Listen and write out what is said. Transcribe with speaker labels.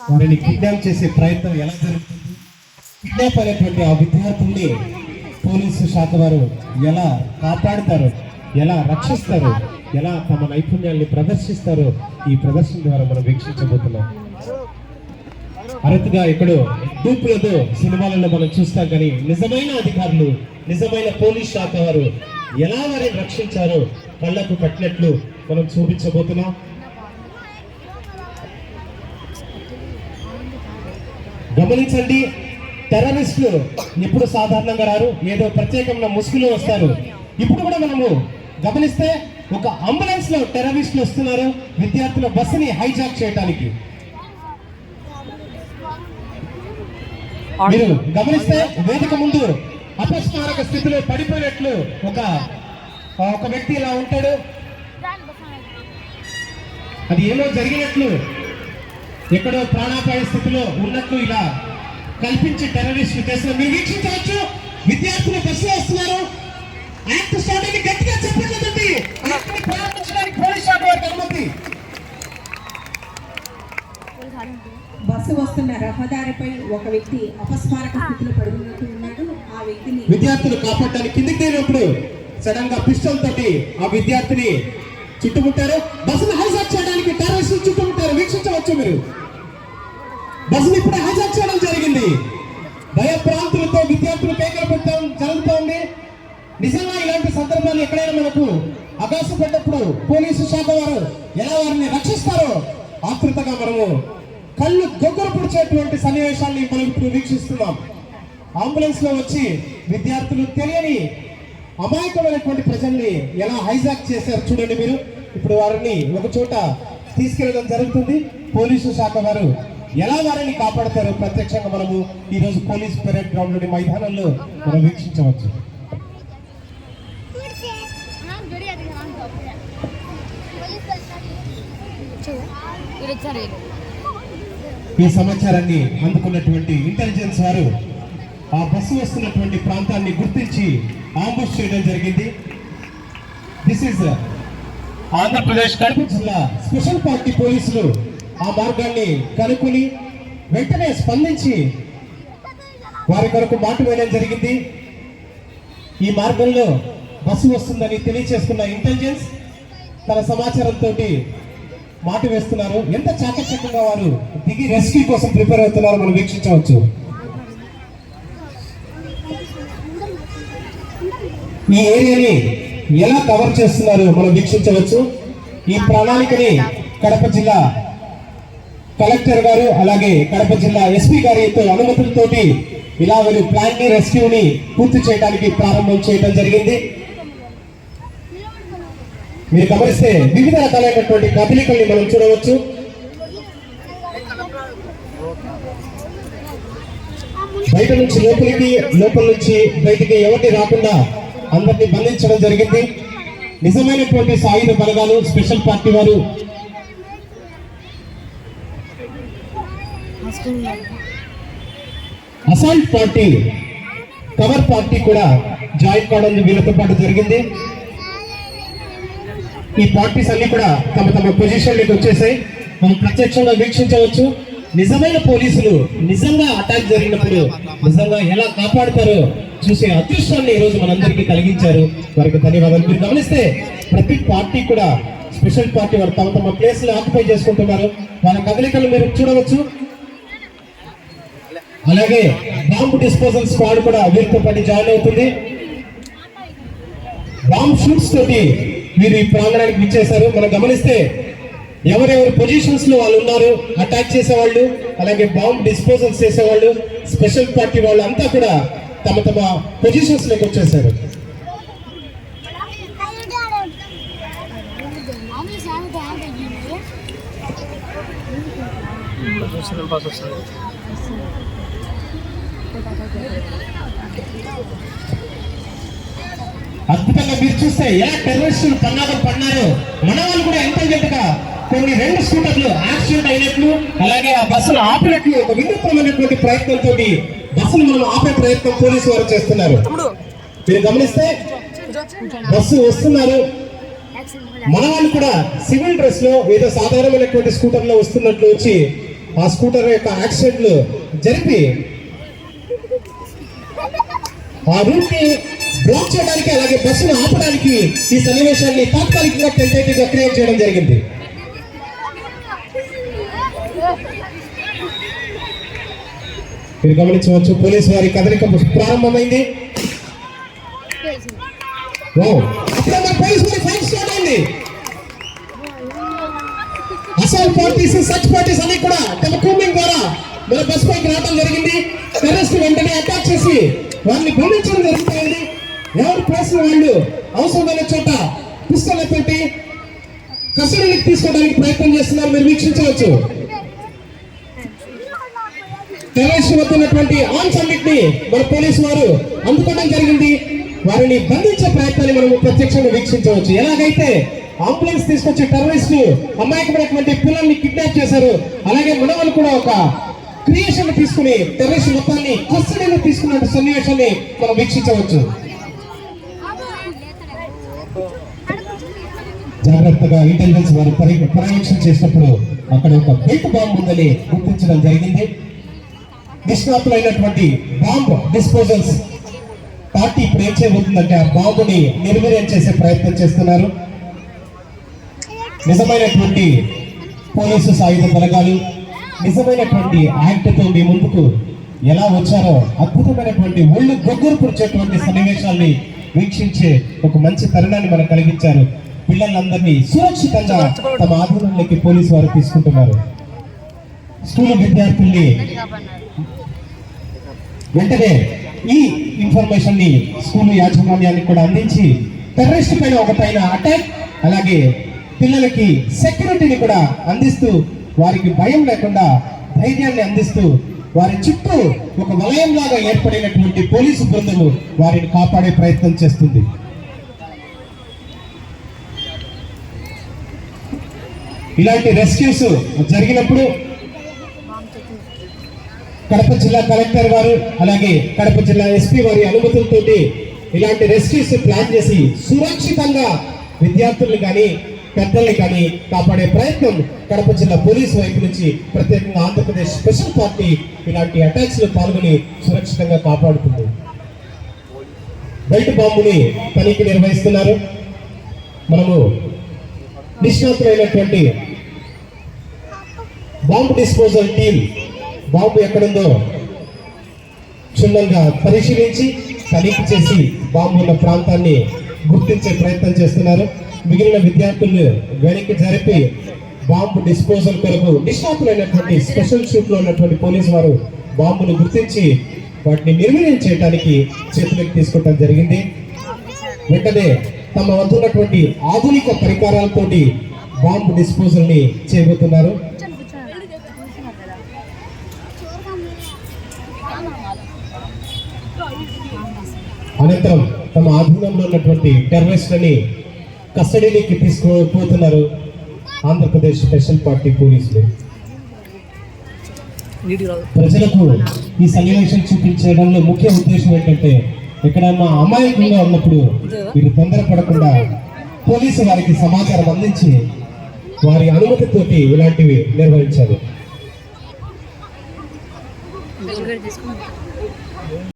Speaker 1: వారిని కిడ్నాప్ చేసే ప్రయత్నం ఎలా జరుగుతుంది, కిడ్నాప్ అయినటువంటి ఆ విద్యార్థుల్ని పోలీసు శాఖ వారు ఎలా కాపాడుతారు, ఎలా రక్షిస్తారు, ఎలా తమ నైపుణ్యాన్ని ప్రదర్శిస్తారో ఈ ప్రదర్శన ద్వారా మనం వీక్షించబోతున్నాం. అరుదుగా ఎక్కడో డూపులతో సినిమాలలో మనం చూస్తాం, కానీ నిజమైన అధికారులు, నిజమైన పోలీస్ శాఖ వారు ఎలా వారిని రక్షించారో కళ్ళకు కట్టినట్లు మనం చూపించబోతున్నాం. గమనించండి, టెర్రరిస్టులు ఎప్పుడు సాధారణంగా రారు, ఏదో ప్రత్యేకమైన ముసుగులో వస్తారు. ఇప్పుడు కూడా మనము గమనిస్తే ఒక అంబులెన్స్ లో టెర్రరిస్టులు వస్తున్నారు విద్యార్థుల బస్సుని హైజాక్ చేయడానికి. మీరు గమనిస్తే వేదిక ముందు అపస్మారక స్థితిలో పడిపోయినట్లు ఒక వ్యక్తి ఇలా ఉంటాడు. అది ఏమో జరిగినట్లు, ఎక్కడో ప్రాణాపాయ స్థితిలో ఉన్నట్లు ఇలా కల్పించి టెర్రరిస్టులు చేస్తున్నారు. మీరు వీక్షించవచ్చు, విద్యార్థులు బస్సులో వస్తున్నారు. యాక్ట్ స్టార్ట్ అయ్యి గట్టిగా చెప్పలేదండి, ప్రారంభించడానికి పోలీస్ శాఖ వారికి అనుమతి.
Speaker 2: బస్సు వస్తున్న రహదారిపై ఒక వ్యక్తి అపస్మారక స్థితిలో పడుకున్నట్టు ఉన్నాడు. ఆ వ్యక్తిని
Speaker 1: విద్యార్థులు కాపాడడానికి కిందికి దిగినప్పుడు సడన్ గా పిస్టల్ తోటి ఆ విద్యార్థిని చుట్టుముట్టారు. బస్సును హైజాక్ చేయడానికి టెర్రరిస్టులు చుట్టుముట్టారు. వీక్షించవచ్చు మీరు, బస్సును ఇప్పుడే హైజాక్ చేయడం జరిగింది. భయప్రాంతులతో విద్యార్థులు కేకలు పెట్టడం జరుగుతోంది. నిజంగా ఇలాంటి సందర్భాలు ఎక్కడైనా మనకు ఆకాశపడ్డప్పుడు పోలీసు శాఖ వారు ఎలా వారిని రక్షిస్తారో ఆతృతగా మనము కళ్ళు గొగ్గర పొడిచేటువంటి సన్నివేశాన్ని మనం ఇప్పుడు వీక్షిస్తున్నాం. అంబులెన్స్ లో వచ్చి విద్యార్థులు తెలియని అమాయకమైనటువంటి ప్రజల్ని ఎలా హైజాక్ చేశారు చూడండి మీరు. ఇప్పుడు వారిని ఒక చోట తీసుకెళ్లడం జరుగుతుంది. పోలీసు శాఖ వారు ఎలా వారిని కాపాడతారో ప్రత్యక్షంగా మనము ఈ రోజు పోలీస్ పెరేడ్ గ్రౌండ్ లోని మైదానంలో మనం వీక్షించవచ్చు. ఈ సమాచారాన్ని అందుకున్నటువంటి ఇంటెలిజెన్స్ వారు ఆ బస్సు వస్తున్నటువంటి ప్రాంతాన్ని గుర్తించి ఆంబుష్ చేయడం జరిగింది. దిస్ ఇస్ ఆంధ్రప్రదేశ్ కడప జిల్లా స్పెషల్ పార్టీ పోలీసులు ఆ మార్గాన్ని కనుక్కుని వెంటనే స్పందించి వారి కొరకు మాట వేయడం జరిగింది. ఈ మార్గంలో బస్సు వస్తుందని తెలియచేసుకున్న ఇంటెలిజెన్స్ తన సమాచారంతో మాట వేస్తున్నారు. ఎంత చాకచక్యంగా వారు దిగి రెస్క్యూ కోసం ప్రిపేర్ అవుతున్నారో మనం వీక్షించవచ్చు. ఈ ఏరియాని ఎలా కవర్ చేస్తున్నారో మనం వీక్షించవచ్చు. ఈ ప్రణాళికని కడప జిల్లా కలెక్టర్ గారు అలాగే కడప జిల్లా ఎస్పీ గారితో అనుమతులతోటి ఇలా వీళ్ళు ప్లాన్ ని రెస్క్యూని పూర్తి చేయడానికి ప్రారంభం చేయడం జరిగింది. మీరు గమనిస్తే వివిధ రకాలైనటువంటి కదలికల్ని మనం చూడవచ్చు. బయట నుంచి లోపలికి, లోపల నుంచి బయటికి ఎవరిని రాకుండా అందరినీ బంధించడం జరిగింది. నిజమైనటువంటి సాయుధ బలగాలు స్పెషల్ పార్టీ వారు అసాల్ట్ పార్టీ, కవర్ పార్టీ కూడా జాయిన్ కావడం వీళ్ళతో పాటు జరిగింది. ఈ పార్టీస్ అన్ని కూడా తమ తమ పొజిషన్లకు వచ్చేసాయి. మనం ప్రత్యక్షంగా వీక్షించవచ్చు. నిజమైన పోలీసులు నిజంగా అటాక్ జరిగినప్పుడు నిజంగా ఎలా కాపాడుతారో చూసే అదృష్టాన్ని ఈ రోజు మనందరికీ కలిగించారు. వారికి ధన్యవాదాలు. మీరు గమనిస్తే ప్రతి పార్టీ కూడా స్పెషల్ పార్టీ వారు తమ తమ ప్లేస్ ని ఆక్యుపై చేసుకుంటున్నారు. వాళ్ళ కదలికలు మీరు చూడవచ్చు. అలాగే బాంబ్ డిస్పోజల్ స్క్వాడ్ కూడా వీరితో పాటు జాయిన్ అవుతుంది. బాంబ్ షూట్స్ తోటి మీరు ఈ ప్రాంగణానికి విచ్చేశారు. మనం గమనిస్తే ఎవరెవరి పొజిషన్స్ లో వాళ్ళు ఉన్నారు, అటాక్ చేసేవాళ్ళు అలాగే బాంబ్ డిస్పోజల్స్ చేసేవాళ్ళు స్పెషల్ పార్టీ వాళ్ళు అంతా కూడా తమ తమ పొజిషన్స్ లోకి వచ్చేసారు. అద్భుతంగా మీరు చూస్తే ఎలా టెర్రరిస్టులు పన్నాగం పడినారో మన వాళ్ళు కూడా ఇంటెలిజెంట్ గా కొన్ని 2 స్కూటర్లు యాక్సిడెంట్ అయినట్లు అలాగే ఆ బస్సులు ఆపినట్లు ఒక వినూత్నమైనటువంటి ప్రయత్నంతో బస్సును మనం ఆపే ప్రయత్నం పోలీసు వారు చేస్తున్నారు. మీరు గమనిస్తే బస్సు వస్తున్నారు, మన వాళ్ళు కూడా సివిల్ డ్రెస్ లో ఏదో సాధారణమైనటువంటి స్కూటర్ లో వస్తున్నట్లు వచ్చి ఆ స్కూటర్ యొక్క యాక్సిడెంట్లు జరిపి ఆ రూట్ ని బ్లాక్ చేయడానికి అలాగే బస్సును ఆపడానికి ఈ సన్నివేశాన్ని తాత్కాలికంగా టెంటేటివ్ గా క్రియేట్ చేయడం జరిగింది. మీరు గమనించవచ్చు పోలీసు వారి కదలిక ప్రారంభమైంది. అప్పుడే మన పోలీసు వారి ఫైట్ స్టార్ట్ అయింది. అసలు పార్టీస్ సచ్ పార్టీస్ అన్ని కూడా తమ కూమింగ్ ద్వారా మన బస్ పైకి రావడం జరిగింది. టెర్రరిస్ట్ వెంటనే అటాక్ చేసి వారిని బంధించడం జరుగుతుంది. ఎవరి ప్లేస్ వాళ్ళు అవసరమైన చోట పిస్తోల్ పెట్టి కస్టడీకి తీసుకోవడానికి ప్రయత్నం చేస్తున్నారు. మీరు వీక్షించవచ్చు. టెర్రరిస్ట్ వస్తున్నటువంటి ఆర్మ్స్ అన్నింటినీ మన పోలీసు వారు అందుకోవడం జరిగింది. వారిని బంధించే ప్రయత్నాన్ని మనం ప్రత్యక్షంగా వీక్షించవచ్చు. ఎలాగైతే అంబులెన్స్ తీసుకొచ్చే టెర్రరిస్టులు అమాయకమైనటువంటి పిల్లల్ని కిడ్నాప్ చేశారు, అలాగే మన వాళ్ళు కూడా ఒక క్రియేషన్ తీసుకుని టెర్రరిస్ట్ మొత్తాన్ని కస్టడీలో తీసుకున్న సన్నివేశాన్ని మనం వీక్షించవచ్చు. జాగ్రత్తగా ఇంటెలిజెన్స్ వారు పర్యవేక్షణ చేసినప్పుడు అక్కడ ఒక బెల్ట్ బాంబు ఉందని గుర్తించడం జరిగింది. నిష్ణాతులైనటువంటి బాంబ్ డిస్పోజల్స్ పార్టీ ఇప్పుడు ఏం చేయబోతుందంటే ఆ బాంబుని నిర్వీర్యం చేసే ప్రయత్నం చేస్తున్నారు. నిజమైనటువంటి పోలీసు సాయుధ బలగాలు నిజమైనటువంటి యాక్ట్తో మీ ముందుకు ఎలా వచ్చారో అద్భుతమైనటువంటి ఒళ్ళు గొగ్గురు పుడిచేటువంటి సన్నివేశాల్ని వీక్షించే ఒక మంచి తరుణాన్ని మనకు కలిగించారు. పిల్లలందరినీ సురక్షితంగా తమ ఆధీనంలోకి పోలీసు వారు తీసుకుంటున్నారు. స్కూల్ విద్యార్థుల్ని వెంటనే ఈ ఇన్ఫర్మేషన్ ని స్కూల్ యాజమాన్యానికి కూడా అందించి టెర్రరిస్ట్ పైన ఒక పైన అటాక్, అలాగే పిల్లలకి సెక్యూరిటీని కూడా అందిస్తూ వారికి భయం లేకుండా ధైర్యాన్ని అందిస్తూ వారి చుట్టూ ఒక వలయంలాగా ఏర్పడినటువంటి పోలీసు బృందము వారిని కాపాడే ప్రయత్నం చేస్తుంది. ఇలాంటి రెస్క్యూస్ జరిగినప్పుడు కడప జిల్లా కలెక్టర్ వారు అలాగే కడప జిల్లా ఎస్పీ వారి అనుమతులతో ఇలాంటి రెస్క్యూస్ ప్లాన్ చేసి సురక్షితంగా విద్యార్థుల్ని కానీ పెద్దల్ని కానీ కాపాడే ప్రయత్నం కడప జిల్లా పోలీసు వైపు నుంచి ప్రత్యేకంగా ఆంధ్రప్రదేశ్ స్పెషల్ పార్టీ ఇలాంటి అటాక్స్ లో పాల్గొని సురక్షితంగా కాపాడుతుంది. బెల్ట్ బాంబుని తనిఖీ నిర్వహిస్తున్నారు. మనము నిష్ణాతులైనటువంటి బాంబు డిస్పోజల్ టీం బాంబు ఎక్కడుందో క్షుణ్ణంగా పరిశీలించి తనిఖీ చేసి బాంబు ఉన్న ప్రాంతాన్ని గుర్తించే ప్రయత్నం చేస్తున్నారు. మిగిలిన విద్యార్థులు వెనక్కి జరిపి బాంబు డిస్పోజల్ కొరకు నిష్ణాతులైనటువంటి స్పెషల్ షూట్ లో ఉన్నటువంటి పోలీసు వారు బాంబును గుర్తించి వాటిని నిర్వీర్యం చేయడానికి చేతులకు తీసుకోవడం జరిగింది. వెంటనే తమ వద్ద ఉన్నటువంటి ఆధునిక పరికరాలతోటి బాంబు డిస్పోజల్ ని చేయబోతున్నారు. అనంతరం తమ ఆధీనంలో ఉన్నటువంటి టెర్రరిస్టులని కస్టడీలోకి తీసుకుపోతున్నారు ఆంధ్రప్రదేశ్ స్పెషల్ పార్టీ పోలీసులు. ప్రజలకు ఈ సన్నివేశం చూపించడంలో ముఖ్య ఉద్దేశం ఏంటంటే ఎక్కడన్నా అమాయకంగా ఉన్నప్పుడు వీరు తొందరపడకుండా పోలీసు వారికి సమాచారం అందించి వారి అనుమతితోటి ఇలాంటివి నిర్వహించారు.